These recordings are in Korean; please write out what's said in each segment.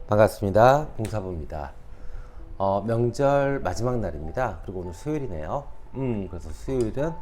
반갑습니다. 공사부입니다. 명절 마지막 날입니다. 그리고 오늘 수요일이네요. 그래서 수요일은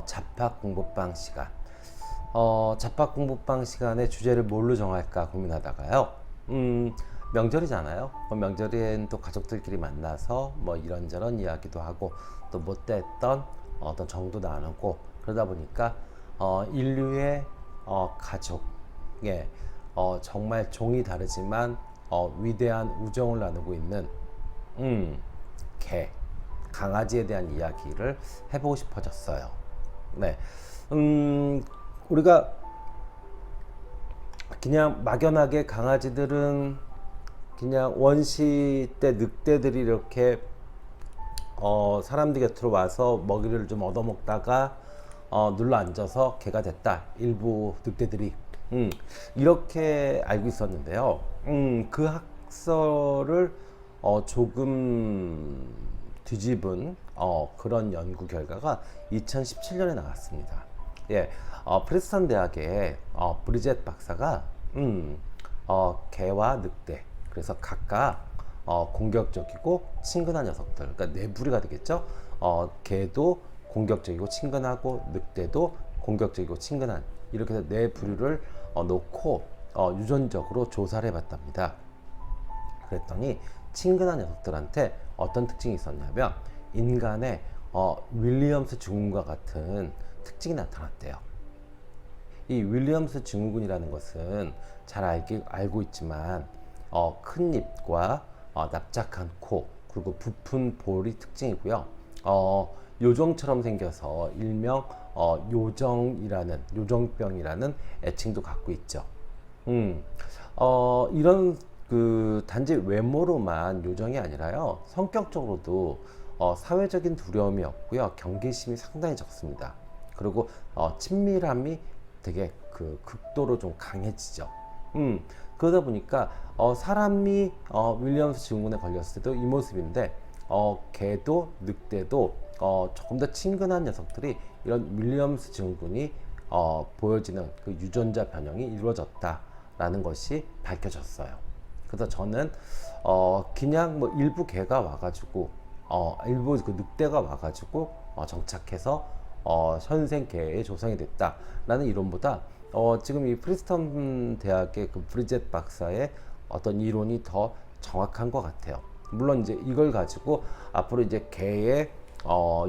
잡학 공부방 시간. 잡학 공부방 시간에 주제를 뭘로 정할까 고민하다가요. 명절이잖아요. 명절엔 또 가족들끼리 만나서 뭐 이런저런 이야기도 하고 또 못됐던 어떤 정도 나누고 그러다 보니까 인류의 가족의 정말 종이 다르지만 위대한 우정을 나누고 있는 개, 강아지에 대한 이야기를 해보고 싶어졌어요. 네, 우리가 그냥 막연하게 강아지들은 그냥 원시 때 늑대들이 이렇게 사람들 곁으로 와서 먹이를 좀 얻어먹다가 눌러 앉아서 개가 됐다. 일부 늑대들이 이렇게 알고 있었는데요. 그 학설을 조금 뒤집은 그런 연구 결과가 2017년에 나왔습니다. 예, 프린스턴 대학의 브리젯 박사가 개와 늑대, 그래서 각각 공격적이고 친근한 녀석들, 그러니까 네 부류가 되겠죠. 개도 공격적이고 친근하고 늑대도 공격적이고 친근한, 이렇게 해서 네 부류를 놓고 유전적으로 조사를 해봤답니다. 그랬더니 친근한 녀석들한테 어떤 특징이 있었냐면 인간의 윌리엄스 증후군과 같은 특징이 나타났대요. 이 윌리엄스 증후군이라는 것은 잘 알고 있지만 큰 입과 납작한 코, 그리고 부푼 볼이 특징이고요. 요정처럼 생겨서 일명 요정병이라는 애칭도 갖고 있죠. 이런 단지 외모로만 요정이 아니라요, 성격적으로도 사회적인 두려움이 없고요, 경계심이 상당히 적습니다. 그리고 친밀함이 되게 극도로 좀 강해지죠. 그러다 보니까 사람이 윌리엄스 증후군에 걸렸을 때도 이 모습인데 개도 늑대도 조금 더 친근한 녀석들이 이런 윌리엄스 증후군이 보여지는 그 유전자 변형이 이루어졌다라는 것이 밝혀졌어요. 그래서 저는 그냥 뭐 일부 개가 와가지고 일부 그 늑대가 와가지고 정착해서 현생 개의 조상이 됐다라는 이론보다 지금 이 프린스턴 대학의 그 브리젯 박사의 어떤 이론이 더 정확한 것 같아요. 물론 이제 이걸 가지고 앞으로 이제 개의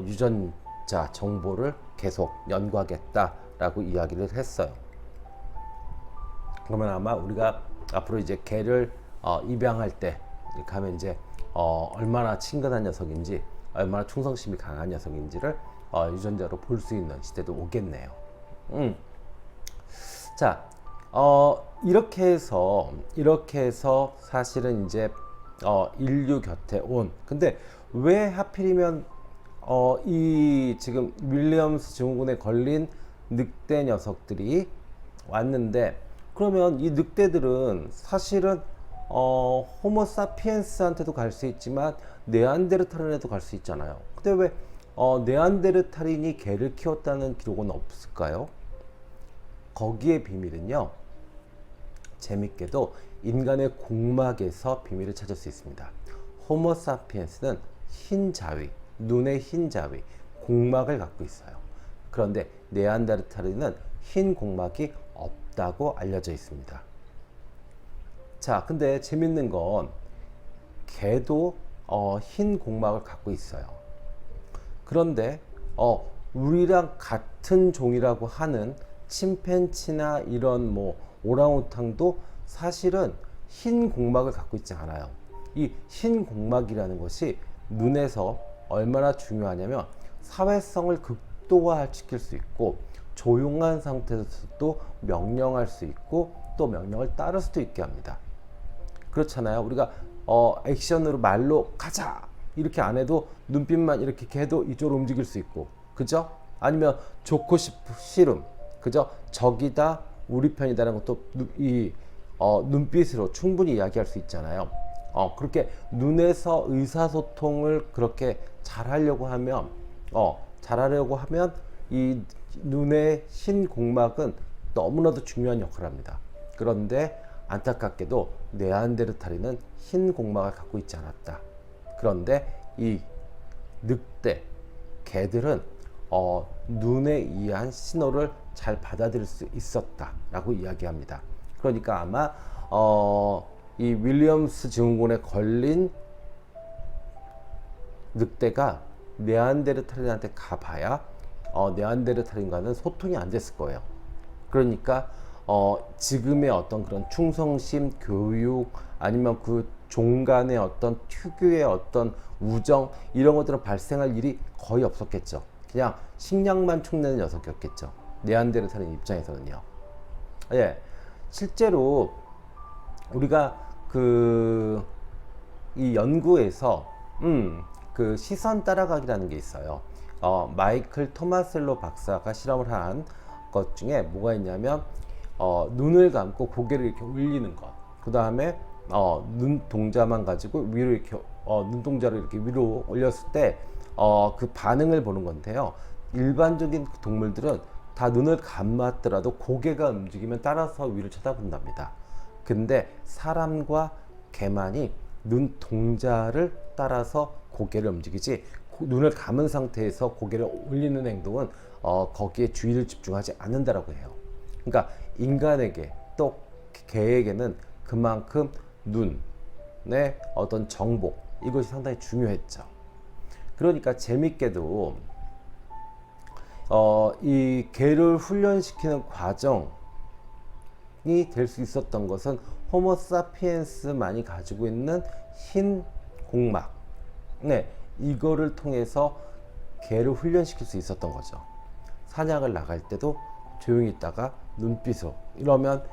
유전자 정보를 계속 연구하겠다라고 이야기를 했어요. 그러면 아마 우리가 앞으로 이제 개를 입양할 때 이렇게 하면 이제 얼마나 친근한 녀석인지, 얼마나 충성심이 강한 녀석인지를 유전자로 볼 수 있는 시대도 오겠네요. 자, 이렇게 해서 사실은 이제 인류 곁에 온, 근데 왜 하필이면 이 지금 윌리엄스 증후군에 걸린 늑대 녀석들이 왔는데, 그러면 이 늑대들은 사실은 호모사피엔스한테도 갈 수 있지만 네안데르탈인에도 갈 수 있잖아요. 근데 왜 네안데르탈인이 개를 키웠다는 기록은 없을까요? 거기에 비밀은요, 재밌게도 인간의 공막에서 비밀을 찾을 수 있습니다. 호모사피엔스는 흰 자위, 눈의 흰 자위, 공막을 갖고 있어요. 그런데 네안데르탈인은 흰 공막이 없다고 알려져 있습니다. 자, 근데 재밌는 건 개도 흰 공막을 갖고 있어요. 그런데 우리랑 같은 종이라고 하는 침팬치나 이런 뭐 오랑우탕도 사실은 흰 공막을 갖고 있지 않아요. 이 흰 공막이라는 것이 눈에서 얼마나 중요하냐면 사회성을 극도화시킬 수 있고, 조용한 상태에서도 명령할 수 있고 또 명령을 따를 수도 있게 합니다. 그렇잖아요. 우리가 액션으로 말로 가자 이렇게 안 해도 눈빛만 이렇게 해도 이쪽으로 움직일 수 있고, 그죠? 아니면 좋고 싫음, 그죠? 적이다 우리 편이다라는 것도 이 눈빛으로 충분히 이야기할 수 있잖아요. 그렇게 눈에서 의사소통을 그렇게 잘하려고 하면 이 눈의 흰 공막은 너무나도 중요한 역할을 합니다. 그런데 안타깝게도 네안데르탈인은 흰 공막을 갖고 있지 않았다. 그런데 이 늑대, 개들은 눈에 의한 신호를 잘 받아들일 수 있었다라고 이야기합니다. 그러니까 아마 이 윌리엄스 증후군에 걸린 늑대가 네안데르탈인한테 가봐야 네안데르탈인과는 소통이 안 됐을 거예요. 그러니까 지금의 어떤 그런 충성심, 교육, 아니면 그 종 간의 어떤 특유의 어떤 우정, 이런 것들은 발생할 일이 거의 없었겠죠. 그냥 식량만 축내는 녀석이었겠죠. 네안데르탈인 입장에서는요. 예, 실제로 우리가 이 연구에서 그 시선 따라가기라는 게 있어요. 마이클 토마셀로 박사가 실험을 한 것 중에 뭐가 있냐면 눈을 감고 고개를 이렇게 올리는 것, 그 다음에 눈 동자만 가지고 위로 이렇게 눈동자를 이렇게 위로 올렸을 때 그 반응을 보는 건데요. 일반적인 동물들은 다 눈을 감았더라도 고개가 움직이면 따라서 위를 쳐다본답니다. 근데 사람과 개만이 눈 동자를 따라서 고개를 움직이지, 눈을 감은 상태에서 고개를 올리는 행동은 거기에 주의를 집중하지 않는다라고 해요. 그러니까 인간에게 또 개에게는 그만큼 눈의 어떤 정보, 이것이 상당히 중요했죠. 그러니까 재밌게도 이 개를 훈련시키는 과정이 될 수 있었던 것은 호모사피엔스만이 가지고 있는 흰 공막, 네, 이거를 통해서 개를 훈련시킬 수 있었던 거죠. 사냥을 나갈 때도 조용히 있다가 눈빛으로, 이러면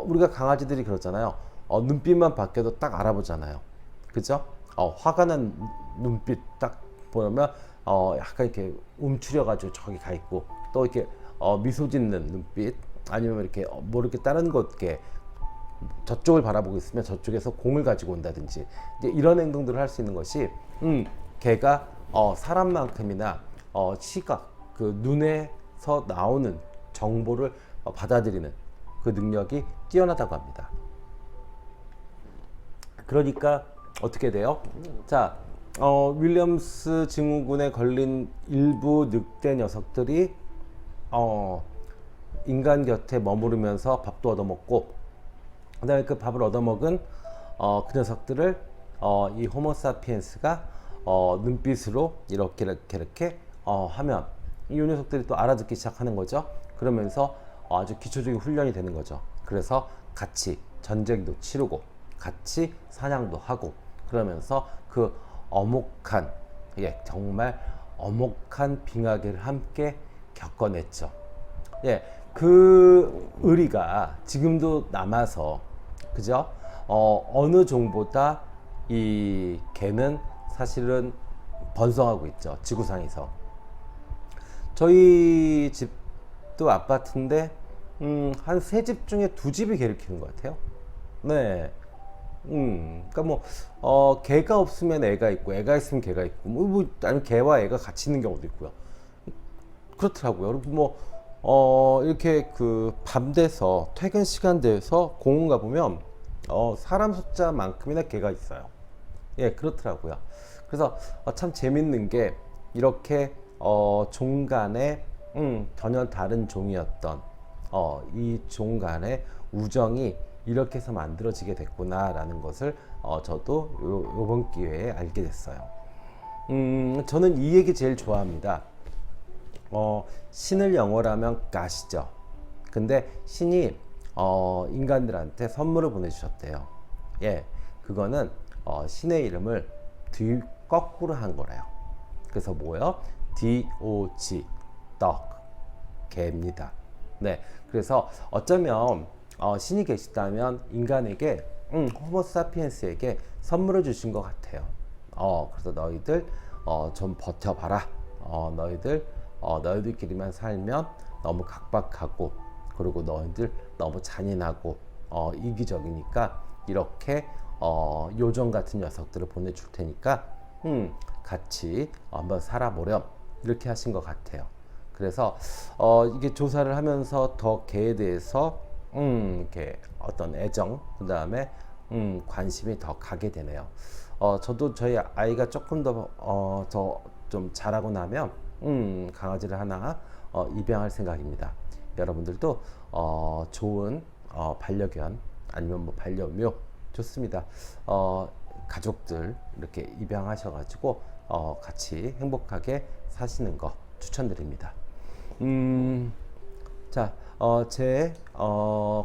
우리가 강아지들이 그러잖아요. 눈빛만 바뀌어도 딱 알아보잖아요. 그죠? 화가 난 눈빛 딱 보면 약간 이렇게 움츠려 가지고 저기 가 있고, 또 이렇게 미소 짓는 눈빛, 아니면 이렇게 뭐 이렇게 다른 곳에 저쪽을 바라보고 있으면 저쪽에서 공을 가지고 온다든지, 이제 이런 행동들을 할 수 있는 것이 개가 사람만큼이나 시각, 그 눈에서 나오는 정보를 받아들이는 그 능력이 뛰어나다고 합니다. 그러니까 어떻게 돼요? 자, 윌리엄스 증후군에 걸린 일부 늑대 녀석들이 인간 곁에 머무르면서 밥도 얻어먹고, 그 다음에 그 밥을 얻어먹은 그 녀석들을 이 호모사피엔스가 눈빛으로 이렇게 하면 이 녀석들이 또 알아듣기 시작하는 거죠. 그러면서 아주 기초적인 훈련이 되는 거죠. 그래서 같이 전쟁도 치르고 같이 사냥도 하고, 그러면서 그 엄혹한, 예, 정말 엄혹한 빙하기를 함께 겪어냈죠. 예, 그 의리가 지금도 남아서, 그죠? 어느 종보다 이 개는 사실은 번성하고 있죠. 지구상에서. 저희 집도 아파트인데 한 3집 중에 2집이 개를 키우는 것 같아요. 네. 그러니까 뭐 개가 없으면 애가 있고, 애가 있으면 개가 있고, 아니면 개와 애가 같이 있는 경우도 있고요. 그렇더라고요. 그리고 이렇게 그 밤 돼서 퇴근 시간 돼서 공원 가 보면 사람 숫자만큼이나 개가 있어요. 예, 그렇더라고요. 그래서 참 재밌는 게, 이렇게 종 간에 전혀 다른 종이었던 이 종 간의 우정이 이렇게 해서 만들어지게 됐구나라는 것을 저도 요번 기회에 알게 됐어요. 저는 이 얘기 제일 좋아합니다. 신을 영어로 하면 God이죠. 근데 신이 인간들한테 선물을 보내주셨대요. 예, 그거는 신의 이름을 거꾸로 한 거래요. 그래서 뭐요? DOG, dog, 개입니다. 네, 그래서 어쩌면 신이 계시다면 인간에게, 호모사피엔스에게 선물을 주신 것 같아요. 그래서 너희들 좀 버텨봐라. 너희들끼리만 살면 너무 각박하고, 그리고 너희들 너무 잔인하고 이기적이니까 이렇게 요정 같은 녀석들을 보내줄 테니까 같이 한번 살아보렴, 이렇게 하신 것 같아요. 그래서 이게 조사를 하면서 더 개에 대해서 이렇게 어떤 애정, 그 다음에 관심이 더 가게 되네요. 저도 저희 아이가 조금 더 좀 자라고 나면 강아지를 하나 입양할 생각입니다. 여러분들도 좋은 반려견 아니면 뭐 반려묘 좋습니다. 가족들 이렇게 입양하셔가지고 같이 행복하게 사시는 거 추천드립니다. 자, 제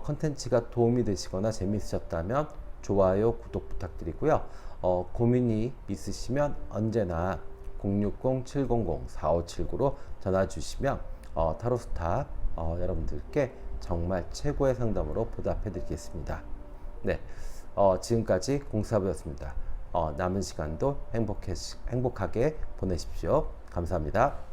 컨텐츠가 도움이 되시거나 재미있으셨다면 좋아요, 구독 부탁드리고요. 고민이 있으시면 언제나 060-700-4579로 전화 주시면 타로스타 여러분들께 정말 최고의 상담으로 보답해 드리겠습니다. 네, 지금까지 공사부였습니다. 남은 시간도 행복하게 보내십시오. 감사합니다.